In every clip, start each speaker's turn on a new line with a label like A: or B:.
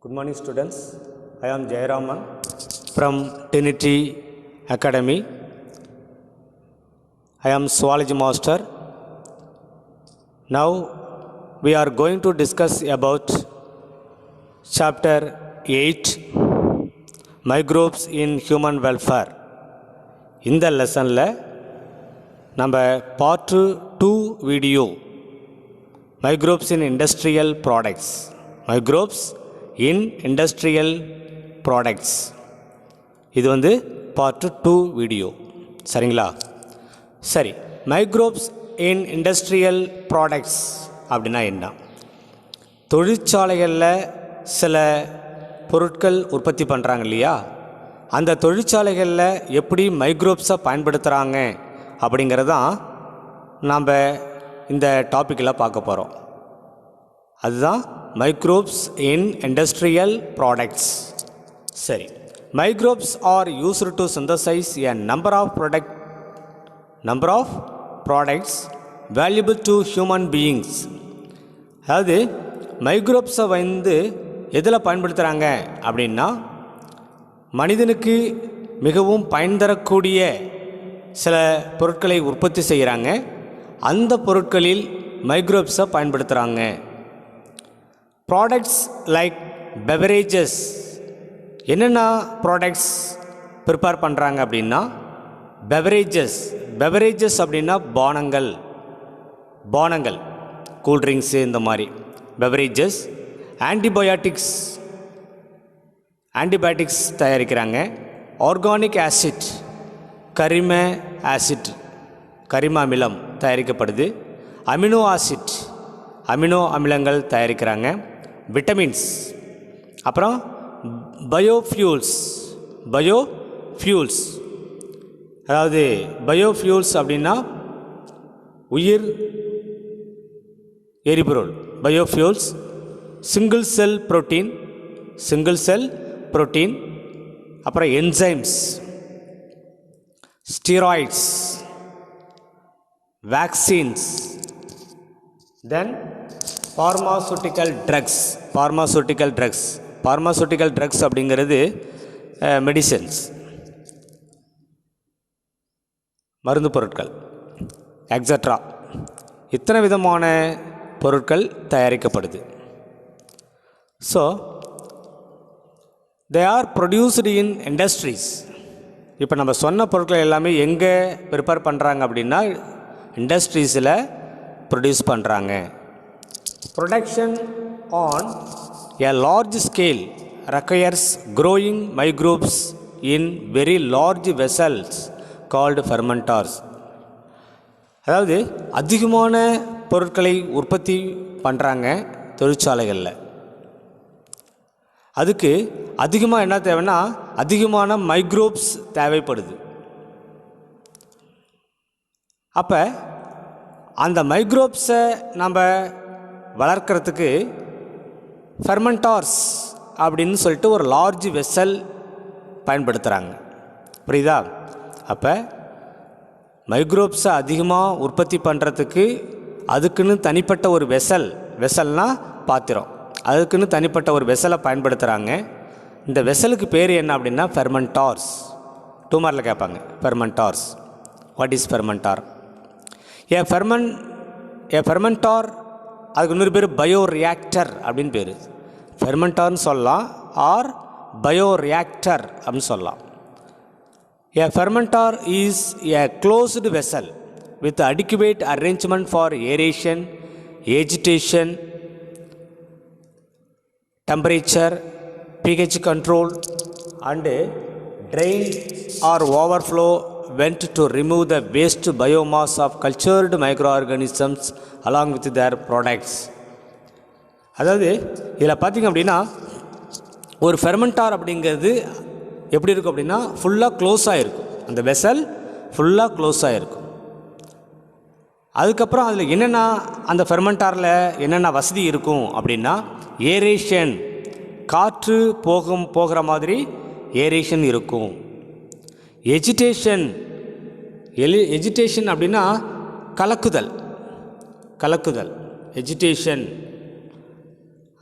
A: Good morning students, I am Jayaraman from Trinity Academy. I am Zoology Master. Now we are going to discuss about chapter 8 Microbes in Human Welfare. இந்த லெசனில் நம்ம part 2 video Microbes in Industrial Products. Microbes in Industrial Products. இது வந்து part 2 video. சரிங்களா? சரி, microbes in industrial products அப்படின்னா என்ன? தொழிற்சாலைகளில் சில பொருட்கள் உற்பத்தி பண்ணுறாங்க இல்லையா, அந்த தொழிற்சாலைகளில் எப்படி மைக்ரோப்ஸை பயன்படுத்துகிறாங்க அப்படிங்கிறதான் நாம் இந்த டாப்பிக்கில் பார்க்க போகிறோம். அதுதான் மைக்ரோப்ஸ் இன் இண்டஸ்ட்ரியல் ப்ராடக்ட்ஸ். சரி, microbes are used to synthesize a number of products valuable to human beings. அதாவது மைக்ரோப்ஸை வந்து எதில் பயன்படுத்துகிறாங்க அப்படின்னா, மனிதனுக்கு மிகவும் பயன் தரக்கூடிய சில பொருட்களை உற்பத்தி செய்கிறாங்க. அந்த பொருட்களில் மைக்ரோப்ஸை பயன்படுத்துகிறாங்க. Products like beverages. என்னென்ன ப்ராடக்ட்ஸ் ப்ரிப்பேர் பண்ணுறாங்க அப்படின்னா, பெவரேஜஸ் அப்படின்னா பானங்கள் கூல்ட்ரிங்க்ஸு இந்த மாதிரி பெவரேஜஸ். ஆன்டிபயோட்டிக்ஸ் தயாரிக்கிறாங்க. ஆர்கானிக் ஆசிட், கரிம அமிலம் தயாரிக்கப்படுது. அமினோ அமிலங்கள் தயாரிக்கிறாங்க. விட்டமின்ஸ், அப்புறம் பயோஃபியூல்ஸ். அதாவது பயோஃபியூல்ஸ் அப்படின்னா உயிர் எரிபொருள். பயோஃபியூல்ஸ், சிங்கிள் செல் புரோட்டீன், அப்புறம் enzymes, steroids, vaccines, then pharmaceutical drugs அப்படிங்கிறது மெடிசன்ஸ், மருந்து பொருட்கள், எக்ஸட்ரா. இத்தனை விதமான பொருட்கள் தயாரிக்கப்படுது. So they are produced in industries. இப்போ நம்ம சொன்ன பொருட்கள் எல்லாமே எங்கே ப்ரிப்பேர் பண்ணுறாங்க அப்படின்னா, இண்டஸ்ட்ரீஸில் ப்ரொடியூஸ் பண்ணுறாங்க. Production on a large scale requires growing microbes in very large vessels called fermenters. அதாவது அதிகமான பொருட்களை உற்பத்தி பண்ணுறாங்க தொழிற்சாலைகளில். அதுக்கு அதிகமாக என்ன தேவைன்னா, அதிகமான மைக்ரோப்ஸ் தேவைப்படுது. அப்போ அந்த மைக்ரோப்ஸை நம்ம வளர்க்குறதுக்கு ஃபெர்மெண்டார்ஸ் அப்படின்னு சொல்லிட்டு ஒரு லார்ஜ் வெசல் பயன்படுத்துகிறாங்க. புரியுதா? அப்போ மைக்ரோப்ஸை அதிகமாக உற்பத்தி பண்ணுறதுக்கு அதுக்குன்னு தனிப்பட்ட ஒரு வெசல்னால் பாத்திரம், அதுக்குன்னு தனிப்பட்ட ஒரு வெசலை பயன்படுத்துகிறாங்க. இந்த வெசலுக்கு பேர் என்ன அப்படின்னா ஃபெர்மெண்டார்ஸ். 2 மார்க்கில் கேட்பாங்க, ஃபெர்மெண்டார்ஸ். What is ஃபெர்மெண்டார்? ஏ ஃபெர்மெண்டார், அதுக்கு இன்னொரு பேர் பயோரியாக்டர் அப்படின்னு பேர். ஃபெர்மெண்டார்னு சொல்லலாம், ஆர் பயோரியாக்டர் அப்படின்னு சொல்லலாம். A fermentor is a closed vessel with adequate arrangement for aeration, agitation, temperature, pH control and drain or overflow vent to remove the waste biomass of cultured microorganisms along with their products. அதாவது இதில் பார்த்திங்க அப்படின்னா, ஒரு ஃபெர்மெண்டார் அப்படிங்கிறது எப்படி இருக்கும் அப்படின்னா, ஃபுல்லாக க்ளோஸாக இருக்கும். அந்த வெசல் ஃபுல்லாக க்ளோஸாக இருக்கும். அதுக்கப்புறம் அதில் என்னென்ன, அந்த ஃபெர்மெண்டாரில் என்னென்ன வசதி இருக்கும் அப்படின்னா, ஏரேஷன், காற்று போகிற மாதிரி ஏரேஷன் இருக்கும். எஜிடேஷன் அப்படின்னா கலக்குதல், எஜிடேஷன்.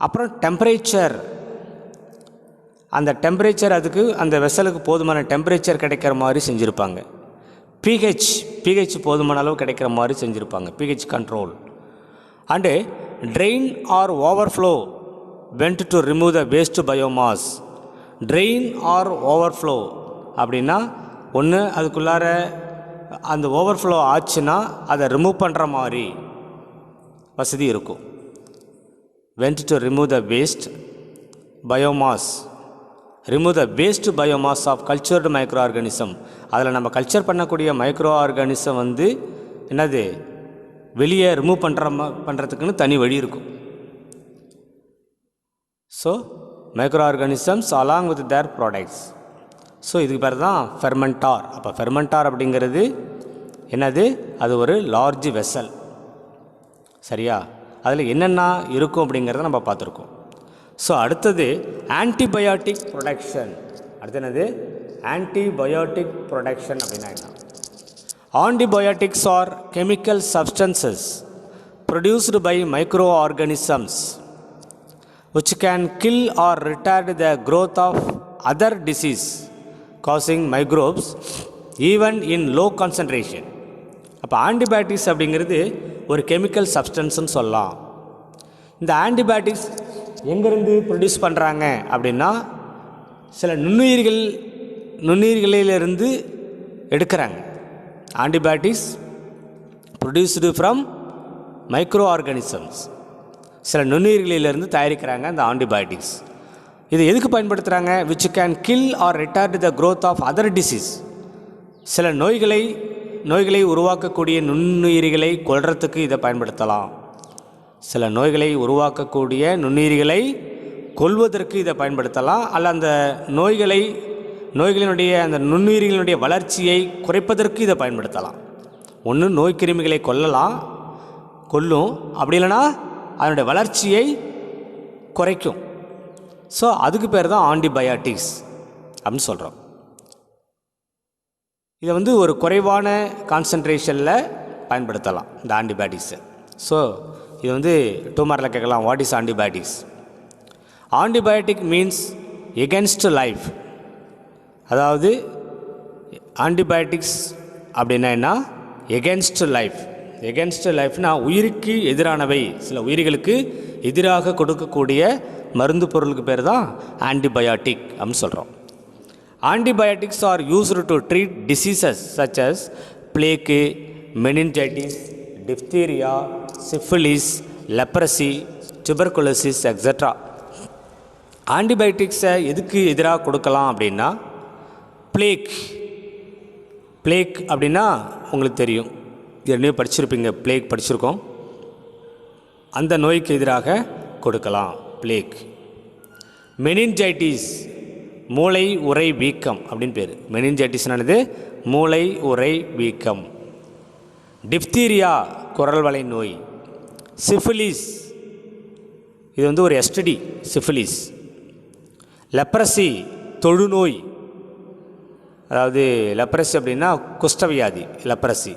A: அப்புறம் டெம்பரேச்சர், அந்த டெம்பரேச்சர் அதுக்கு அந்த வெசலுக்கு போதுமான டெம்பரேச்சர் கிடைக்கிற மாதிரி செஞ்சுருப்பாங்க. pH போதுமான அளவு கிடைக்கிற மாதிரி செஞ்சுருப்பாங்க, pH control. And drain or overflow vent to remove the waste biomass. Drain or overflow அப்படின்னா ஒன்று அதுக்குள்ளார அந்த ஓவர்ஃப்ளோ ஆச்சுன்னா அதை ரிமூவ் பண்ணுற மாதிரி வசதி இருக்கும். Vent to remove the waste biomass, remove the waste biomass of cultured microorganism. அதில் நம்ம கல்ச்சர் பண்ணக்கூடிய மைக்ரோ ஆர்கானிசம் வந்து என்னது வெளியே ரிமூவ் பண்ணுறதுக்குன்னு தனி வழி இருக்கும். So micro organisms along with their products. So இதுக்கு பேர் தான் ஃபெர்மெண்டார். அப்போ ஃபெர்மெண்டார் அப்படிங்கிறது என்னது, அது ஒரு லார்ஜ் வெசல். சரியா, அதில் என்னென்ன இருக்கும் அப்படிங்கிறத நம்ம பார்த்துருக்கோம். ஸோ அடுத்தது ஆன்டிபயோட்டிக் ப்ரொடக்ஷன். அடுத்து என்னது, ஆன்டிபயோட்டிக் ப்ரொடக்ஷன் அப்படின்னா என்ன? Antibiotics are chemical substances produced by microorganisms which can kill or retard the growth of other disease causing microbes even in low concentration. அப்போ ஆன்டிபயோட்டிக்ஸ் அப்படிங்கிறது ஒரு கெமிக்கல் சப்ஸ்டன்ஸ்னு சொல்லலாம். இந்த ஆன்டிபயோட்டிக்ஸ் எங்கேருந்து ப்ரொடியூஸ் பண்ணுறாங்க அப்படின்னா சில நுண்ணுயிர்களிலிருந்து எடுக்கிறாங்க. Antibiotics produced from microorganisms, சில நுண்ணுயிர்களிலிருந்து தயாரிக்கிறாங்க அந்த ஆன்டிபயோட்டிக்ஸ். இது எதுக்கு பயன்படுத்துகிறாங்க? Which can kill or retard the growth of other disease. சில நோய்களை உருவாக்கக்கூடிய நுண்ணுயிரிகளை கொல்றதுக்கு இதை பயன்படுத்தலாம். சில நோய்களை உருவாக்கக்கூடிய நுண்ணுயிரிகளை கொல்வதற்கு இதை பயன்படுத்தலாம். அல்ல அந்த நோய்களினுடைய அந்த நுண்ணுயிரிகளினுடைய வளர்ச்சியை குறைப்பதற்கு இதை பயன்படுத்தலாம். ஒன்று நோய் கிருமிகளை கொல்லும், அப்படி இல்லைன்னா அதனுடைய வளர்ச்சியை குறைக்கும். ஸோ அதுக்கு பேர் தான் ஆன்டிபயோட்டிக்ஸ் அப்படின்னு சொல்கிறோம். இதை வந்து ஒரு குறைவான கான்சன்ட்ரேஷனில் பயன்படுத்தலாம் இந்த ஆன்டிபயோட்டிக்ஸை. ஸோ இது வந்து 2 மார்க்கில் கேட்கலாம், what is antibiotics? Antibiotic means against life. அதாவது ஆன்டிபயோட்டிக்ஸ் அப்படின்னா என்ன? Against life. எகென்ஸ்ட் லைஃப்னா உயிருக்கு எதிரானவை, சில உயிர்களுக்கு எதிராக கொடுக்கக்கூடிய மருந்து பொருளுக்கு பேர் தான் ஆன்டிபயோட்டிக் அப்படின்னு சொல்கிறோம். Antibiotics are used to treat diseases such as plague, meningitis, diphtheria, syphilis, leprosy, tuberculosis etcetera. ஆன்டிபயோட்டிக்ஸை எதுக்கு எதிராக கொடுக்கலாம் அப்படின்னா பிளேக் அப்படின்னா உங்களுக்கு தெரியும், ஏற்கனவே படிச்சிருப்பீங்க, பிளேக் படிச்சிருக்கோம். அந்த நோய்க்கு எதிராக கொடுக்கலாம் பிளேக். மெனின்ஜைட்டிஸ் மூளை உறை வீக்கம் அப்படின்னு பேர். மெனின்ஜைட்டிஸ்னானது மூளை உறை வீக்கம். டிப்தீரியா குரல் வளை நோய். சிஃபிலிஸ் இது வந்து ஒரு எஸ்டிடி, சிஃபிலிஸ். லெப்ரசி தொழுநோய், அதாவது லெப்ரசி அப்படின்னா குஷ்டவியாதி, லெப்ரசி.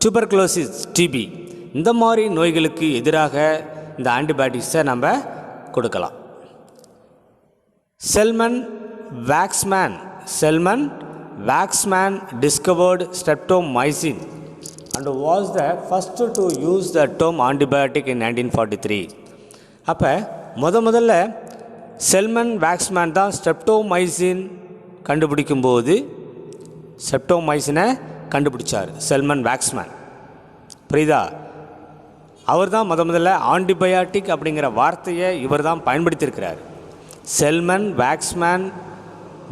A: Tuberculosis DP. இந்த மாதிரி நோய்களுக்கு எதிராக இந்த ஆன்டிபயோட்டிக்ஸை நம்ம கொடுக்கலாம். Selman வேக்ஸ்மேன் discovered streptomycin and was the first to use the term antibiotic in 1943. அப்போ முதல்ல செல்மன் வேக்ஸ்மேன் தான் ஸ்ட்ரெப்டோமைசின் கண்டுபிடிக்கும்போது ஸ்ட்ரெப்டோமைசினை கண்டுபிடிச்சார். செல்மன் வேக்ஸ்மேன், புரியுதா? அவர் தான் முதல்ல ஆன்டிபயோட்டிக் அப்படிங்கிற வார்த்தையை இவர் தான் பயன்படுத்தியிருக்கிறார். செல்மன் வேக்ஸ்மேன்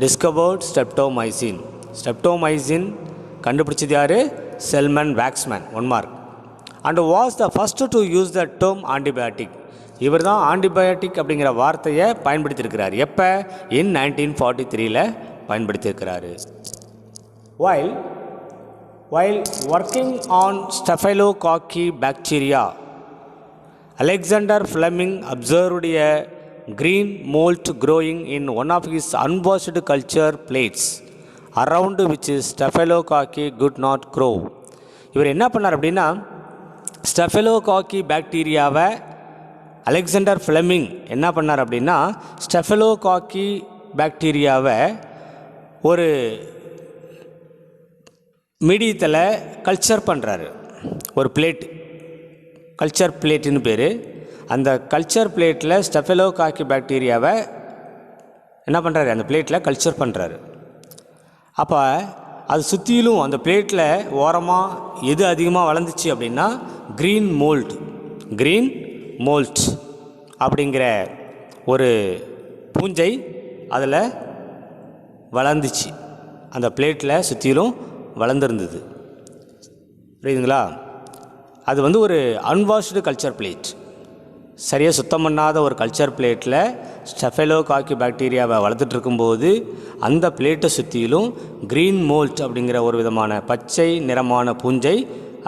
A: டிஸ்கவர்ட் ஸ்ட்ரெப்டோமைசின் கண்டுபிடிச்சது யார்? Selman வேக்ஸ்மேன். 1 mark. And was the first to use the term antibiotic. இவர் தான் ஆன்டிபயோட்டிக் அப்படிங்கிற வார்த்தையை பயன்படுத்தியிருக்கிறார். எப்போ? இன் 1943 பயன்படுத்தியிருக்கிறாரு. While working on Staphylococcus bacteria, Alexander Fleming observed a green mold growing in one of his unwashed culture plates around which Staphylococcus could not grow. இவர் என்ன பண்ணார் அப்படின்னா, ஸ்டெஃபெலோகாக்கி பாக்டீரியாவை Alexander Fleming என்ன பண்ணார் அப்படின்னா, ஸ்டெஃபெலோகாக்கி பாக்டீரியாவை ஒரு மீடியத்தில் கல்ச்சர் பண்ணுறாரு. ஒரு பிளேட், கல்ச்சர் பிளேட்டுன்னு பேர். அந்த கல்ச்சர் பிளேட்டில் ஸ்டெஃபலோகாக்கி பாக்டீரியாவை என்ன பண்ணுறாரு, அந்த பிளேட்டில் கல்ச்சர் பண்ணுறாரு. அப்போ அது சுற்றிலும் அந்த பிளேட்டில் ஓரமாக எது அதிகமாக வளர்ந்துச்சு அப்படின்னா க்ரீன் மோல்ட் அப்படிங்கிற ஒரு பூஞ்சை அதில் வளர்ந்துச்சு. அந்த பிளேட்டில் சுற்றிலும் வளர்ந்துருந்தது. புரியுதுங்களா? அது வந்து ஒரு அன்வாஷ்டு கல்ச்சர் பிளேட், சரியாக சுத்தம் பண்ணாத ஒரு கல்ச்சர் பிளேட்டில் ஸ்டெஃபலோகாக்கி பாக்டீரியாவை வளர்த்துட்டு இருக்கும்போது அந்த பிளேட்டை சுற்றிலும் க்ரீன் மோல்ட் அப்படிங்கிற ஒரு விதமான பச்சை நிறமான பூஞ்சை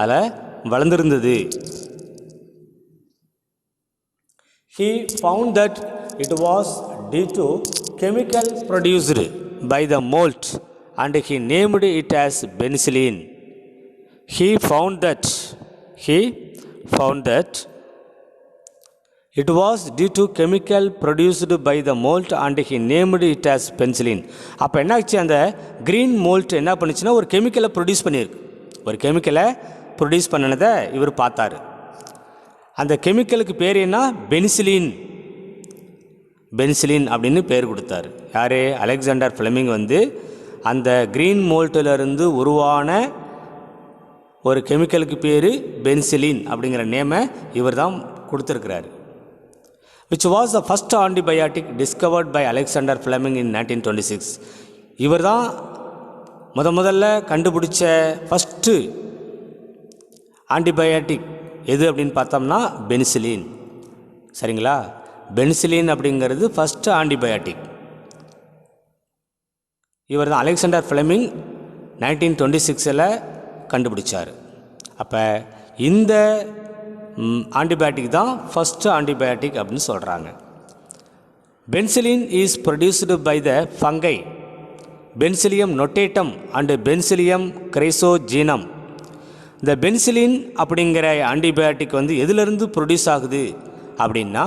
A: அதில் வளர்ந்துருந்தது. He found that it was due to chemical produced by the mold and he named it as penicillin. He found that it was due to chemical produced by the mold and he named it as penicillin. அப்போ என்ன ஆச்சு, அந்த green mould என்ன பண்ணுச்சுன்னா ஒரு கெமிக்கலை produce பண்ணியிருக்கு. ஒரு கெமிக்கலை ப்ரொடியூஸ் பண்ணினதை இவர் பார்த்தார். அந்த கெமிக்கலுக்கு பேர் என்ன, பெனிசிலின் அப்படின்னு பேர் கொடுத்தார். யார், அலெக்சாண்டர் ஃப்ளெமிங் வந்து அந்த க்ரீன் மோல்ட்டிலிருந்து உருவான ஒரு கெமிக்கலுக்கு பேர் பெனிசிலின் அப்படிங்கிற நேமை இவர் தான் கொடுத்துருக்கிறார். which was the first antibiotic discovered by Alexander Fleming in 1926. இவர் தான் முதல்ல கண்டுபிடிச்ச ஃபஸ்ட்டு ஆன்டிபயோட்டிக் எது அப்படின்னு பார்த்தோம்னா பெனிசிலின். சரிங்களா? பெனிசிலின் அப்படிங்கிறது ஃபஸ்ட்டு ஆன்டிபயோட்டிக். இவர் தான் அலெக்சாண்டர் ஃப்ளெமிங் 1926 கண்டுபிடிச்சார். அப்போ இந்த ஆன்டிபயோட்டிக் தான் ஃபஸ்ட்டு ஆன்டிபயோட்டிக் அப்படின்னு சொல்கிறாங்க. Penicillin is produced by the fungi Penicillium notatum and Penicillium chrysogenum. இந்த பென்சிலின் அப்படிங்கிற ஆன்டிபயோட்டிக் வந்து எதிலிருந்து ப்ரொடியூஸ் ஆகுது அப்படின்னா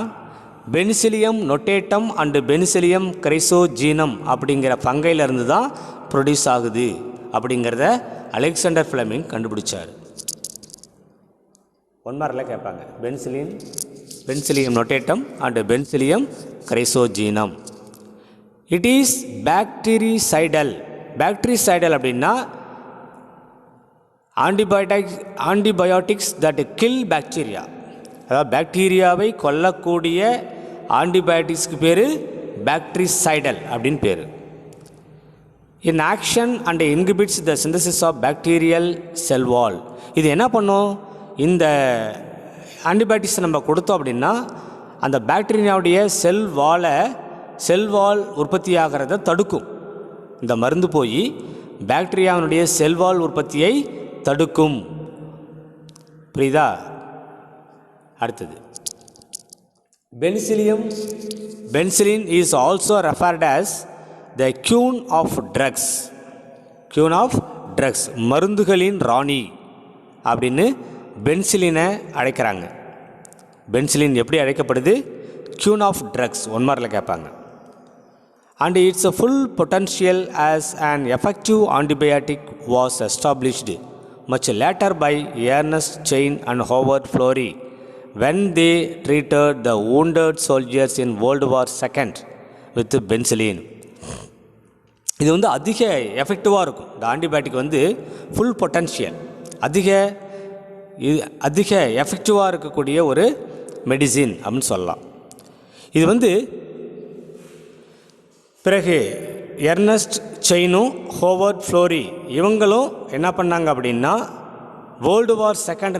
A: Penicillium notatum and Penicillium chrysogenum அப்படிங்கிற ஃபங்கையிலிருந்து தான் ப்ரொடியூஸ் ஆகுது அப்படிங்கிறத அலெக்சாண்டர் ஃப்ளெமிங் கண்டுபிடிச்சார். ஒன்மாரில் கேட்பாங்க, Penicillium notatum and Penicillium chrysogenum. It is bactericidal அப்படின்னா ஆன்டிபயோட்டிக்ஸ் தட் கில் பாக்டீரியா, அதாவது பாக்டீரியாவை கொல்லக்கூடிய ஆன்டிபயோட்டிக்ஸ்க்கு பேர் பாக்டீரிசைடல் அப்படின்னு பேர். In action and inhibits the synthesis of bacterial cell wall. இது என்ன பண்ணும், இந்த ஆன்டிபயோட்டிக்ஸ் நம்ம கொடுத்தோம் அப்படின்னா அந்த பாக்டீரியாவுடைய செல் வால் உற்பத்தி ஆகிறத தடுக்கும். இந்த மருந்து போய் பாக்டீரியாவினுடைய செல் வால் உற்பத்தியை தடுக்கும். புரியுதா? அடுத்தது penicillin is also referred as the queen of drugs, மருந்துகளின் ராணி அப்படின்னு பென்சிலினை அழைக்கிறாங்க. பென்சிலின் எப்படி அழைக்கப்படுது, கியூன் ஆஃப் ட்ரக்ஸ். ஒன்மாரில் கேட்பாங்க. And its full potential as an effective antibiotic was established much later by Ernest Chain and Howard Florey when they treated the wounded soldiers in World War II with penicillin. இது வந்து அதிக எஃபெக்டிவாக இருக்கும். இந்த antibiotic வந்து full potential, அதிக எஃபெக்டிவாக இருக்கக்கூடிய ஒரு மெடிசின் அப்படின்னு சொல்லலாம். இது வந்து பிறகு எர்னஸ்ட் செயினும் ஹோவர்ட் ஃப்ளோரி இவங்களும் என்ன பண்ணாங்க அப்படின்னா வேர்ல்டு வார் செகண்ட்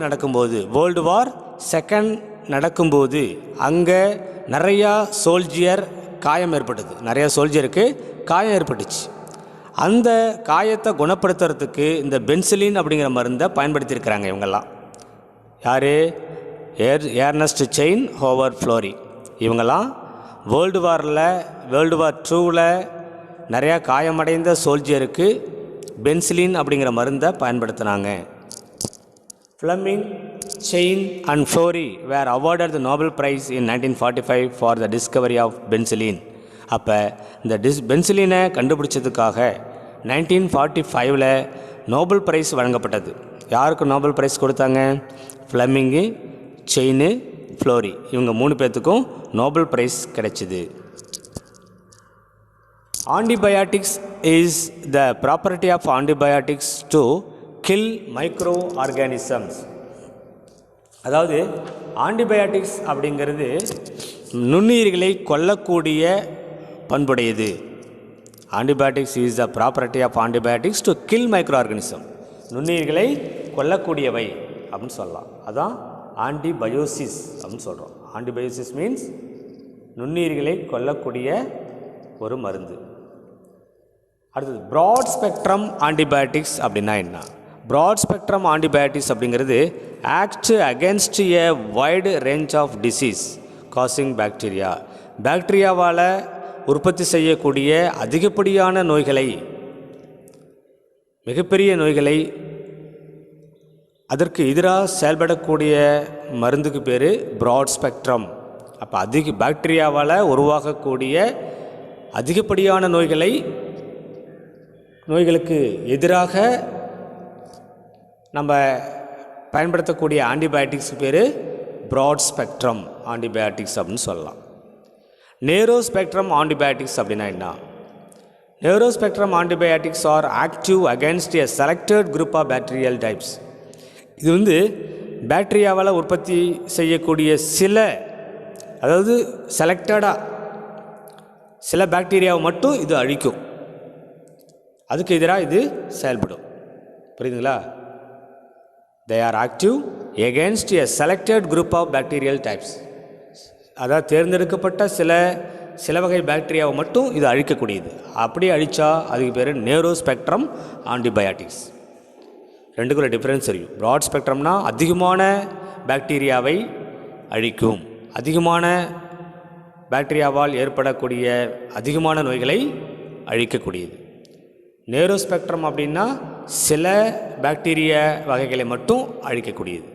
A: நடக்கும்போது அங்கே நிறையா சோல்ஜருக்கு காயம் ஏற்பட்டுச்சு. அந்த காயத்தை குணப்படுத்துறதுக்கு இந்த பென்சிலின் அப்படிங்கிற மருந்தை பயன்படுத்தியிருக்கிறாங்க இவங்கெல்லாம். யார்? Ernest Chain, Howard Florey. இவங்கெல்லாம் வேர்ல்டு வார் II நிறையா காயமடைந்த சோல்ஜருக்கு பென்சிலின் அப்படிங்கிற மருந்தை பயன்படுத்தினாங்க. Fleming, Chain and Florey were awarded the Nobel Prize in 1945 for the discovery of penicillin. அப்போ இந்த பென்சிலினை கண்டுபிடிச்சதுக்காக 1945 நோபல் பிரைஸ் வழங்கப்பட்டது. யாருக்கு நோபல் பிரைஸ் கொடுத்தாங்க? ஃப்ளெமிங்கு, செயின், ஃப்ளோரி, இவங்க 3 பேர்த்துக்கும் நோபல் பிரைஸ் கிடைச்சிது. Antibiotics is the property of antibiotics to kill micro organisms. அதாவது antibiotics அப்படிங்கிறது நுண்ணுயிர்களை கொல்லக்கூடிய பண்புடையது. Antibiotics is the property of antibiotics to kill micro organism. நுண்ணுயிர்களை கொல்லக்கூடியவை அப்படின்னு சொல்லலாம். அதான் ஆன்டிபயோசிஸ் அப்படின்னு சொல்கிறோம். ஆன்டிபயோசிஸ் மீன்ஸ் நுண்ணுயிர்களை கொல்லக்கூடிய ஒரு மருந்து. அடுத்தது ப்ராட் ஸ்பெக்ட்ரம் ஆன்டிபயோட்டிக்ஸ் அப்படின்னா என்ன? ப்ராட் ஸ்பெக்ட்ரம் ஆன்டிபயோட்டிக்ஸ் அப்படிங்கிறது act against a wide range of disease causing bacteria. பாக்டீரியாவால் உற்பத்தி செய்யக்கூடிய அதிகப்படியான நோய்களை, மிகப்பெரிய நோய்களை, அதற்கு எதிராக செயல்படக்கூடிய மருந்துக்கு பேர் ப்ராட் ஸ்பெக்ட்ரம். அப்போ பாக்டீரியாவால் உருவாகக்கூடிய அதிகப்படியான நோய்களுக்கு எதிராக நம்ம பயன்படுத்தக்கூடிய ஆன்டிபயோட்டிக்ஸ் பேர் ப்ராட் ஸ்பெக்ட்ரம் ஆன்டிபயோட்டிக்ஸ் அப்படின்னு சொல்லலாம். நேரோ ஸ்பெக்ட்ரம் ஆன்டிபயோட்டிக்ஸ் அப்படின்னா என்ன? Narrow spectrum antibiotics are active against a selected group of bacterial types. இது பாக்டீரியாவால் உற்பத்தி செய்யக்கூடிய அதாவது செலக்டடாக சில பாக்டீரியாவை மட்டும் இது அழிக்கும். அதுக்கு எதிராக இது செயல்படும். புரியுதுங்களா? they are active against a selected group of bacterial types. அதாவது தேர்ந்தெடுக்கப்பட்ட சில வகை பாக்டீரியாவை மட்டும் இது அழிக்கக்கூடியது. அப்படி அழித்தா அதுக்கு பேர் நேரோ ஸ்பெக்ட்ரம் ஆன்டிபயாட்டிக்ஸ். ரெண்டுக்குள்ள டிஃப்ரென்ஸ் தெரியும். ப்ராட் ஸ்பெக்ட்ரம்னா அதிகமான பாக்டீரியாவை அழிக்கும், அதிகமான பாக்டீரியாவால் ஏற்படக்கூடிய அதிகமான நோய்களை அழிக்கக்கூடியது. நேரோ ஸ்பெக்ட்ரம் அப்படின்னா சில பாக்டீரிய வகைகளை மட்டும் அழிக்கக்கூடியது.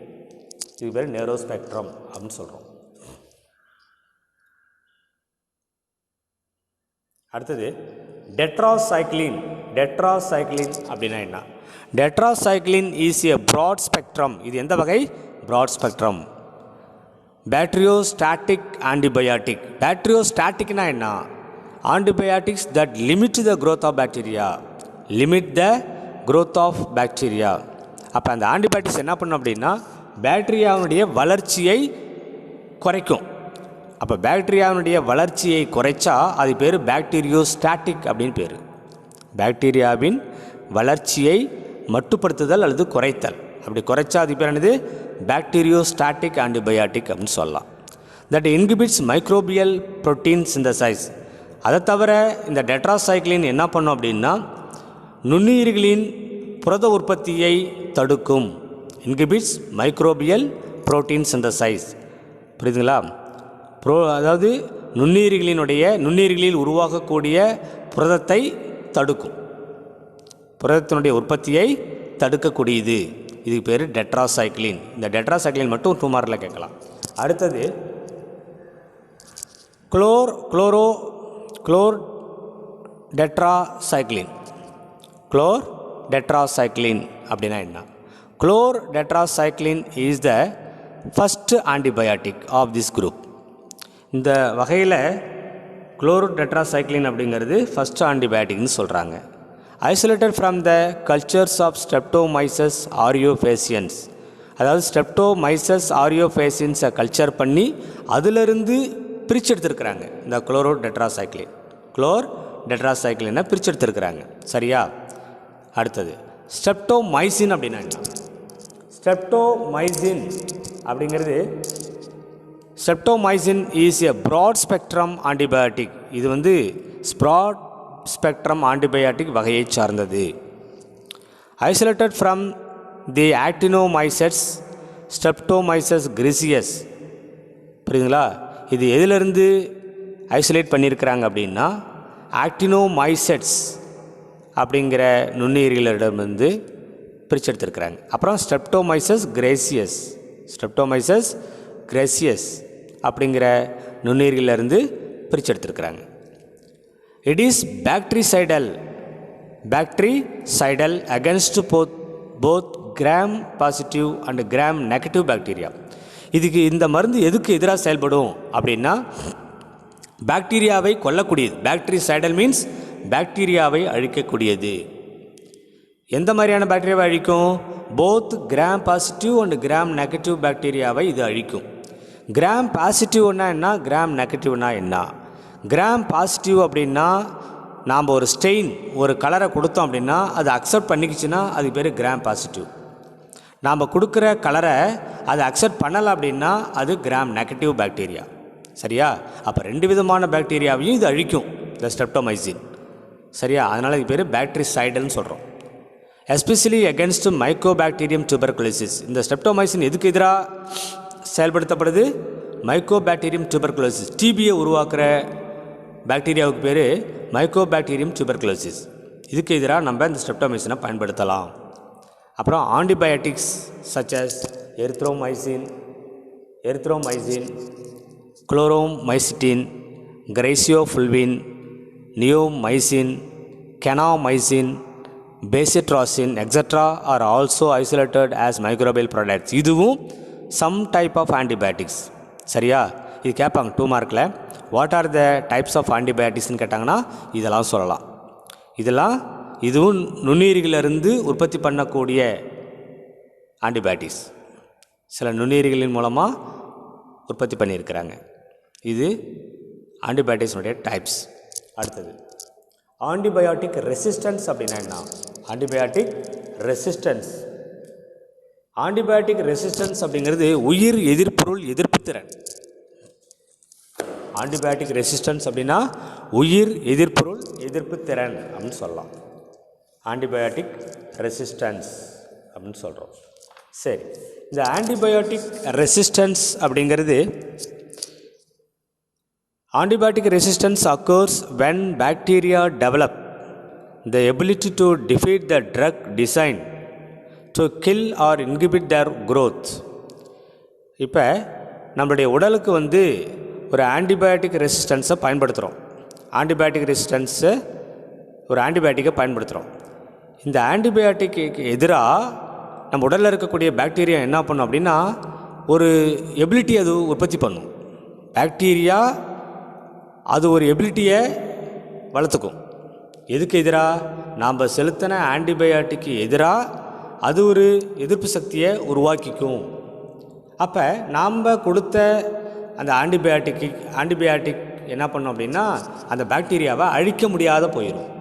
A: இது பேர் நேரோ ஸ்பெக்ட்ரம் அப்படின்னு சொல்கிறோம். அடுத்தது டெட்ராசைக்ளின். டெட்ராசைக்ளின் அப்படின்னா என்ன? Tetracycline is a broad spectrum. இது எந்த வகை? Broad spectrum bacteriostatic antibiotic. பேக்டீரியோஸ்டாட்டிக்னா என்ன? Antibiotics that limit the growth of bacteria. Limit the growth of bacteria. அப்போ அந்த ஆன்டிபயாட்டிக்ஸ் என்ன பண்ணும் அப்படின்னா பாக்டீரியாவுடைய வளர்ச்சியை குறைக்கும். அப்போ பாக்டீரியாவுடைய வளர்ச்சியை குறைச்சா அது பேர் பேக்டீரியோஸ்டாட்டிக் அப்படின்னு பேர். பாக்டீரியாவின் வளர்ச்சியை மட்டுப்படுத்துதல் அல்லது குறைத்தல். அப்படி குறைச்சா அது பேர் என்னது? பேக்டீரியோஸ்டாட்டிக் ஆன்டிபயாட்டிக் அப்படின்னு சொல்லலாம். That inhibits microbial protein synthesise. அதை தவிர இந்த டெட்ராசைக்ளின் என்ன பண்ணும் அப்படின்னா நுண்ணுயிர்களின் புரத உற்பத்தியை தடுக்கும். Inhibits microbial protein synthesise. புரியுதுங்களா? அதாவது நுண்ணுயிர்களில் உருவாகக்கூடிய புரதத்தை தடுக்கும், புரதத்தினுடைய உற்பத்தியை தடுக்கக்கூடியது. இதுக்கு பேர் டெட்ராசைக்ளின். இந்த டெட்ராசைக்ளின் மட்டும் 2 மார்க்கில் கேட்கலாம். அடுத்தது குளோர் டெட்ராசைக்ளின். குளோர் டெட்ராசைக்ளின் அப்படின்னா என்ன? Chlortetracycline is the first antibiotic of this group. இந்த வகையில் குளோர் டெட்ராசைக்ளின் அப்படிங்கிறது ஃபஸ்ட் ஆன்டிபயாட்டிக்னு சொல்கிறாங்க. Isolated from the cultures of Streptomyces aureofaciens. அதாவது ஸ்ட்ரெப்டோமைசஸ் ஆரியோஃபேசியன்ஸை கல்ச்சர் பண்ணி அதிலிருந்து பிரித்து எடுத்துருக்குறாங்க இந்த குளோரோ டெட்ராசைக்ளின். குளோர் டெட்ராசைக்ளினை பிரித்து எடுத்துருக்குறாங்க. சரியா? அடுத்தது ஸ்ட்ரெப்டோமைசின் அப்படின்னா என்ன? ஸ்ட்ரெப்டோமைசின் அப்படிங்கிறது streptomycin is a broad spectrum antibiotic. இது ப்ராட் ஸ்பெக்ட்ரம் ஆன்டிபயாட்டிக் வகையை சார்ந்தது. Isolated from the actinomycetes Streptomyces griseus. புரியுதுங்களா? இது எதிலிருந்து ஐசோலேட் பண்ணியிருக்கிறாங்க அப்படின்னா ஆக்டினோமைசெட்ஸ் அப்படிங்கிற நுண்ணுயிரிகளிடமிருந்து பிரித்து எடுத்துருக்கிறாங்க. அப்புறம் ஸ்ட்ரெப்டோமைசஸ் கிரேசியஸ் அப்படிங்கிற நுண்ணுயிரிலிருந்து பிரித்து எடுத்துருக்கிறாங்க. It is bactericidal against both gram positive and gram negative bacteria. இதுக்கு இந்த மருந்து எதுக்கு எதிராக செயல்படும் அப்படின்னா பாக்டீரியாவை கொல்லக்கூடியது. பாக்டீரிசைடல் மீன்ஸ் பாக்டீரியாவை அழிக்கக்கூடியது. எந்த மாதிரியான பாக்டீரியாவை அழிக்கும்? Both gram positive and gram negative பாக்டீரியாவை இது அழிக்கும். கிராம் பாசிட்டிவ்னா என்ன, கிராம் நெகட்டிவ்னா என்ன? கிராம் பாசிட்டிவ் அப்படின்னா நாம் ஒரு ஸ்டெயின் ஒரு கலரை கொடுத்தோம் அப்படின்னா அது அக்செப்ட் பண்ணிக்கிச்சுன்னா அதுக்கு பேர் கிராம் பாசிட்டிவ். நாம் கொடுக்குற கலரை அதை அக்செப்ட் பண்ணலை அப்படின்னா அது கிராம் நெகட்டிவ் பாக்டீரியா. சரியா? அப்போ 2 விதமான பாக்டீரியாவையும் இது அழிக்கும், இந்த ஸ்ட்ரெப்டோமைசின். சரியா? அதனால் இது பேர் பாக்டீரிசைடல்னு சொல்கிறோம். Especially against Mycobacterium tuberculosis. இந்த ஸ்ட்ரெப்டோமைசின் எதுக்கு எதிராக செயல்படுத்தப்படுது? Mycobacterium tuberculosis. டிபியை உருவாக்குற பாக்டீரியாவுக்கு பேர் மைக்கோபாக்டீரியம் டியூபர்குலோசிஸ். இதுக்கு எதிராக நம்ம இந்த ஸ்ட்ரெப்டோமைசினை பயன்படுத்தலாம். அப்புறம் antibiotics such as erythromycin, chloromycetin, griseofulvin, neomycin, kanamycin, bacitracin et cetera are also isolated as microbial products. இதுவும் சம் டைப் ஆஃப் ஆன்டிபயோட்டிக்ஸ். சரியா? இது கேட்பாங்க 2 மார்க்கில். What are the types of ஆன்டிபயோட்டிக்ஸ்னு கேட்டாங்கன்னா இதெல்லாம் சொல்லலாம். இதுவும் நுண்ணுயிரிகளிலிருந்து உற்பத்தி பண்ணக்கூடிய ஆன்டிபயோட்டிக்ஸ். சில நுண்ணுயிரிகளின் மூலமாக உற்பத்தி பண்ணியிருக்கிறாங்க. இது ஆன்டிபயோட்டிக்ஸுடைய டைப்ஸ். அடுத்தது ஆன்டிபயோட்டிக் ரெசிஸ்டன்ஸ் அப்படின்னா என்ன? ஆன்டிபயோட்டிக் ரெசிஸ்டன்ஸ் அப்படிங்கிறது உயிர் எதிர்ப்பொருள் எதிர்ப்பு திறன். ஆன்டிபயோட்டிக் ரெசிஸ்டன்ஸ் அப்படின்னா உயிர் எதிர்ப்பொருள் எதிர்ப்பு திறன் அப்படின்னு சொல்லலாம். ஆன்டிபயோட்டிக் ரெசிஸ்டன்ஸ் அப்படின்னு சொல்கிறோம். சரி, இந்த ஆன்டிபயோட்டிக் ரெசிஸ்டன்ஸ் அப்படிங்கிறது antibiotic resistance occurs when bacteria develop the ability to defeat the drug designed to kill or inhibit their growth. இப்போ நம்மளுடைய உடலுக்கு ஒரு ஆன்டிபயோட்டிக் ரெசிஸ்டன்ஸை பயன்படுத்துகிறோம். ஒரு ஆன்டிபயோட்டிக்கை பயன்படுத்துகிறோம். இந்த ஆன்டிபயோட்டிக்கு எதிராக நம்ம உடலில் இருக்கக்கூடிய பாக்டீரியா என்ன பண்ணும் அப்படின்னா ஒரு எபிலிட்டி அது உற்பத்தி பண்ணும். பாக்டீரியா அது ஒரு எபிலிட்டியை வளர்த்துக்கும். எதுக்கு எதிராக? நாம் செலுத்தின ஆன்டிபயோட்டிக்கு எதிராக அது ஒரு எதிர்ப்பு சக்தியை உருவாக்கிக்கும். அப்போ நாம் கொடுத்த அந்த ஆன்டிபயோட்டிக் என்ன பண்ணோம் அப்படின்னா அந்த பாக்டீரியாவை அழிக்க முடியாத போயிடும்.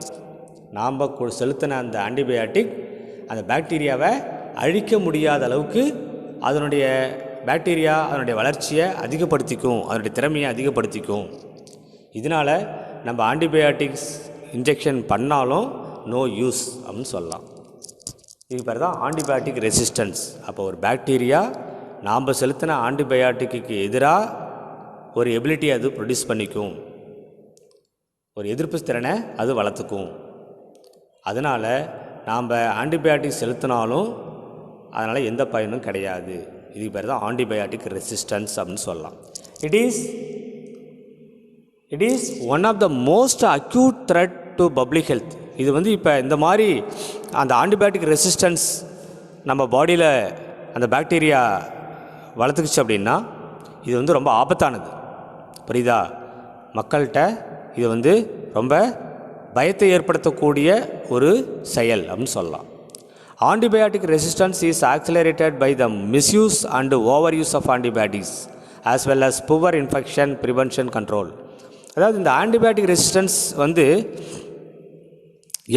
A: நாம் செலுத்தின அந்த ஆன்டிபயோட்டிக் அந்த பாக்டீரியாவை அழிக்க முடியாத அளவுக்கு அதனுடைய வளர்ச்சியை அதிகப்படுத்திக்கும், அதனுடைய திறமையை அதிகப்படுத்திக்கும். இதனால் நம்ம ஆன்டிபயோட்டிக்ஸ் இன்ஜெக்ஷன் பண்ணாலும் நோ யூஸ் அப்படின்னு சொல்லலாம். இது பேர் தான் ஆன்டிபயோட்டிக் ரெசிஸ்டன்ஸ். அப்போ ஒரு பாக்டீரியா நாம் செலுத்தின ஆன்டிபயோட்டிக்கு எதிராக ஒரு எபிலிட்டி அது ப்ரொடியூஸ் பண்ணிக்கும், ஒரு எதிர்ப்பு திறனை அது வளர்த்துக்கும். அதனால் நாம் ஆன்டிபயோட்டிக் செலுத்தினாலும் அதனால் எந்த பயனும் கிடையாது. இதுக்கு பேர் தான் ஆன்டிபயோட்டிக் ரெசிஸ்டன்ஸ் அப்படின்னு சொல்லலாம். It is one of the most acute threat to public health. இது இப்போ இந்த மாதிரி அந்த ஆன்டிபயோட்டிக் ரெசிஸ்டன்ஸ் நம்ம பாடியில் அந்த பாக்டீரியா வளர்த்துக்குச்சு அப்படின்னா இது ரொம்ப ஆபத்தானது. புரியுதா? மக்கள்கிட்ட இது ரொம்ப பயத்தை ஏற்படுத்தக்கூடிய ஒரு செயல் அப்படின்னு சொல்லலாம். Antibiotic resistance is accelerated by the misuse and over use of antibiotics as well as poor infection prevention control. அதாவது இந்த ஆன்டிபயோட்டிக் ரெசிஸ்டன்ஸ்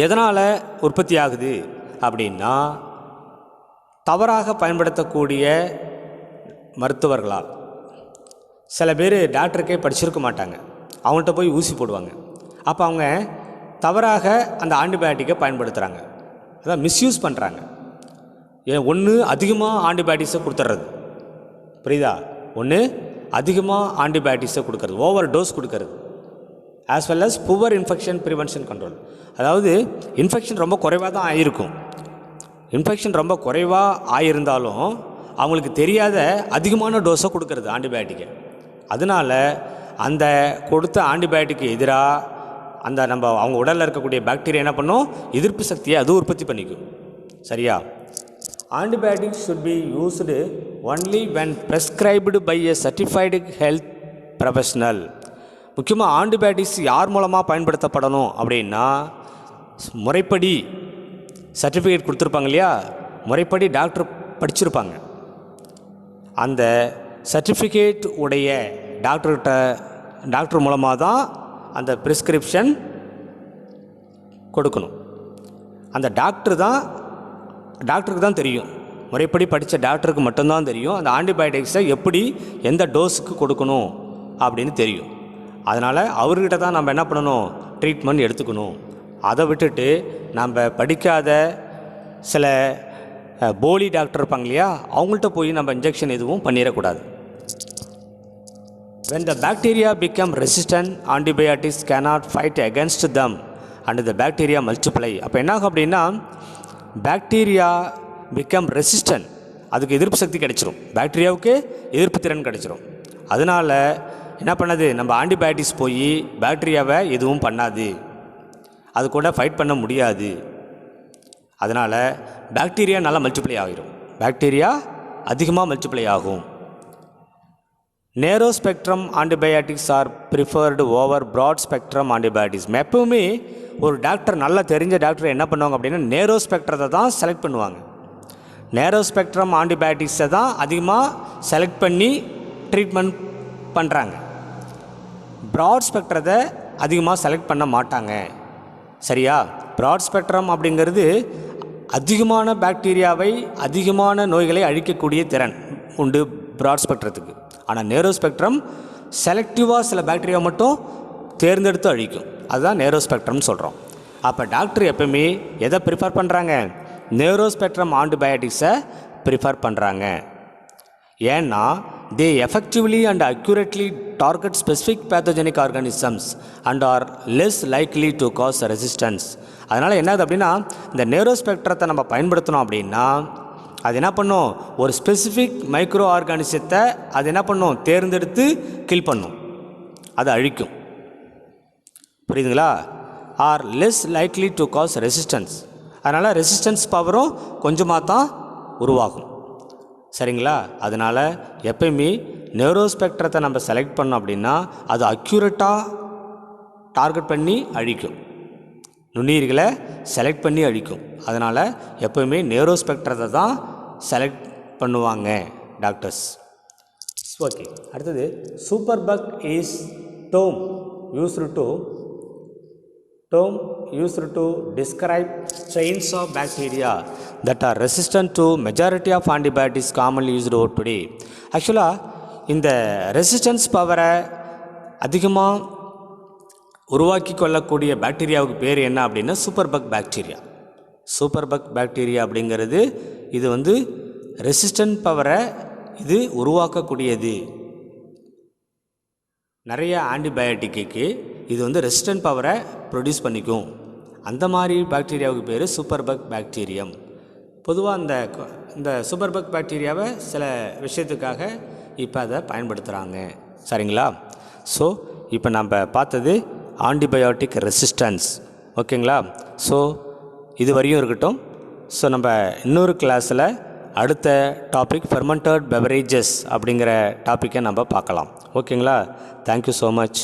A: எதனால் உற்பத்தி ஆகுது அப்படின்னா தவறாக பயன்படுத்தக்கூடிய மருத்துவர்களால். சில பேர் டாக்டருக்கே படிச்சிருக்க மாட்டாங்க, அவங்கள்ட்ட போய் ஊசி போடுவாங்க. அப்போ அவங்க தவறாக அந்த ஆன்டிபயோட்டிக்கை பயன்படுத்துகிறாங்க, அதான் மிஸ்யூஸ் பண்ணுறாங்க. ஒன்று அதிகமாக ஆன்டிபயோட்டிக்ஸை கொடுத்துட்றது, புரியுதா? ஒன்று அதிகமாக ஆன்டிபயோட்டிக்ஸை கொடுக்கறது, ஓவர் டோஸ் கொடுக்கறது, as well as poor infection prevention control. அதாவது இன்ஃபெக்ஷன் ரொம்ப குறைவாக தான் ஆகிருக்கும். இன்ஃபெக்ஷன் ரொம்ப குறைவாக ஆகியிருந்தாலும் அவங்களுக்கு தெரியாத அதிகமான டோஸை கொடுக்கறது ஆன்டிபயோட்டிக்கை. அதனால் அந்த கொடுத்த ஆன்டிபயோட்டிக்கு எதிராக அந்த அவங்க உடலில் இருக்கக்கூடிய பாக்டீரியா என்ன பண்ணும், எதிர்ப்பு சக்தியை அது உற்பத்தி பண்ணிக்கும். சரியா? Antibiotics should be used only when prescribed by a certified health professional. முக்கியமாக ஆன்டிபயோட்டிக்ஸ் யார் மூலமாக பயன்படுத்தப்படணும் அப்படின்னா, முறைப்படி சர்டிஃபிகேட் கொடுத்துருப்பாங்க இல்லையா, முறைப்படி டாக்டர் படிச்சிருப்பாங்க. அந்த சர்டிஃபிகேட் உடைய டாக்டர் மூலமாக தான் அந்த ப்ரிஸ்கிரிப்ஷன் கொடுக்கணும். அந்த டாக்டருக்கு தான் தெரியும், முறைப்படி படித்த டாக்டருக்கு மட்டும்தான் தெரியும் அந்த ஆன்டிபயோட்டிக்ஸை எப்படி எந்த டோஸுக்கு கொடுக்கணும் அப்படின்னு தெரியும். அதனால் அவர்கிட்ட தான் நம்ம என்ன பண்ணணும், ட்ரீட்மெண்ட் எடுத்துக்கணும். அதை விட்டுட்டு நம்ம படிக்காத சில போலி டாக்டர் இருப்பாங்க இல்லையா, அவங்கள்ட்ட போய் நம்ம இன்ஜெக்ஷன் எதுவும் பண்ணிடக்கூடாது. When the bacteria become resistant, antibiotics cannot fight against them and the bacteria multiply. அப்போ என்னாகும் அப்படின்னா, பாக்டீரியா பிகம் ரெசிஸ்டன்ட், அதுக்கு எதிர்ப்பு சக்தி கிடைச்சிரும், பாக்டீரியாவுக்கு எதிர்ப்பு திறன் கிடைச்சிரும். அதனால் என்ன பண்ணது, நம்ம ஆன்டிபயோட்டிக்ஸ் போய் பாக்டீரியாவை எதுவும் பண்ணாது, அது கூட ஃபைட் பண்ண முடியாது. அதனால் பாக்டீரியா நல்லா மல்டிப்ளை ஆகிரும், பாக்டீரியா அதிகமாக மல்டிப்ளை ஆகும். Narrow spectrum antibiotics are preferred over broad spectrum antibiotics. எப்பவுமே ஒரு டாக்டர், நல்லா தெரிஞ்ச டாக்டர் என்ன பண்ணுவாங்க அப்படின்னா, நேரோ ஸ்பெக்ட்ரத்தை தான் செலக்ட் பண்ணுவாங்க. நேரோ ஸ்பெக்ட்ரம் ஆன்டிபயோட்டிக்ஸை தான் அதிகமாக செலக்ட் பண்ணி ட்ரீட்மெண்ட் பண்ணுறாங்க. ப்ராட் ஸ்பெக்ட்ரத்தை அதிகமாக செலக்ட் பண்ண மாட்டாங்க. சரியா? ப்ராட் ஸ்பெக்ட்ரம் அப்படிங்கிறது அதிகமான பாக்டீரியாவை, அதிகமான நோய்களை அழிக்கக்கூடிய திறன் உண்டு ப்ராட் ஸ்பெக்ட்ரத்துக்கு. ஆனால் நேரோ ஸ்பெக்ட்ரம் செலக்டிவாக சில பாக்டீரியா மட்டும் தேர்ந்தெடுத்து அழிக்கும், அதுதான் நேரோ ஸ்பெக்ட்ரம்னு சொல்கிறோம். அப்போ டாக்டர் எப்பவுமே எதை ப்ரிஃபர் பண்ணுறாங்க, நேரோ ஸ்பெக்ட்ரம் ஆன்டிபயோட்டிக்ஸை ப்ரிஃபர் பண்ணுறாங்க. ஏன்னா they effectively and accurately target specific pathogenic organisms and are less likely to cause resistance. அதனால் என்னது அப்படின்னா, இந்த நேரோ ஸ்பெக்ட்ரத்தை நம்ம பயன்படுத்தணும் அப்படின்னா, அது என்ன பண்ணும், ஒரு ஸ்பெசிஃபிக் மைக்ரோ ஆர்கானிசத்தை அது என்ன பண்ணும், தேர்ந்தெடுத்து கில் பண்ணும், அதை அழிக்கும். புரியுதுங்களா? Are less likely to cause resistance. அதனால் ரெசிஸ்டன்ஸ் பவரும் கொஞ்சமாக தான் உருவாகும். சரிங்களா? அதனால் எப்பயுமே நேரோ ஸ்பெக்ட்ரத்தை நம்ம செலக்ட் பண்ணோம் அப்படின்னா, அது அக்யூரேட்டாக டார்கெட் பண்ணி அழிக்கும், நுண்ணுயிர்களை செலக்ட் பண்ணி அழிக்கும். அதனால் எப்போயுமே நேரோ ஸ்பெக்ட்ரத்தை தான் செலக்ட் பண்ணுவாங்க டாக்டர்ஸ். ஓகே, அடுத்தது super bug is term used to describe strains of bacteria that are resistant to majority of antibiotics commonly used today. ஆக்சுவலாக இந்த ரெசிஸ்டன்ஸ் பவரை அதிகமாக உருவாக்கி கொள்ளக்கூடிய பாக்டீரியாவுக்கு பேர் என்ன அப்படின்னா super buck bacteria. Super buck bacteria அப்படிங்கிறது இது ரெசிஸ்டன்ட் பவரை இது உருவாக்கக்கூடியது. நிறைய ஆன்டிபயோட்டிக்கு இது ரெசிஸ்டன்ட் பவரை ப்ரொடியூஸ் பண்ணிக்கும். அந்த மாதிரி பாக்டீரியாவுக்கு பேர் சூப்பர் பக் பாக்டீரியம். பொதுவாக இந்த சூப்பர் பக் பாக்டீரியாவை சில விஷயத்துக்காக இப்போ அதை பயன்படுத்துகிறாங்க. சரிங்களா? ஸோ இப்போ நம்ம பார்த்தது ஆன்டிபயோட்டிக் ரெசிஸ்டன்ஸ். ஓகேங்களா? ஸோ இது வரையும் இருக்கட்டும். ஸோ நம்ம இன்னொரு கிளாஸில் அடுத்த டாபிக் ஃபெர்மெண்டட் பெவரேஜஸ் அப்படிங்கிற டாப்பிக்கை நம்ம பார்க்கலாம். ஓகேங்களா? Thank you so much.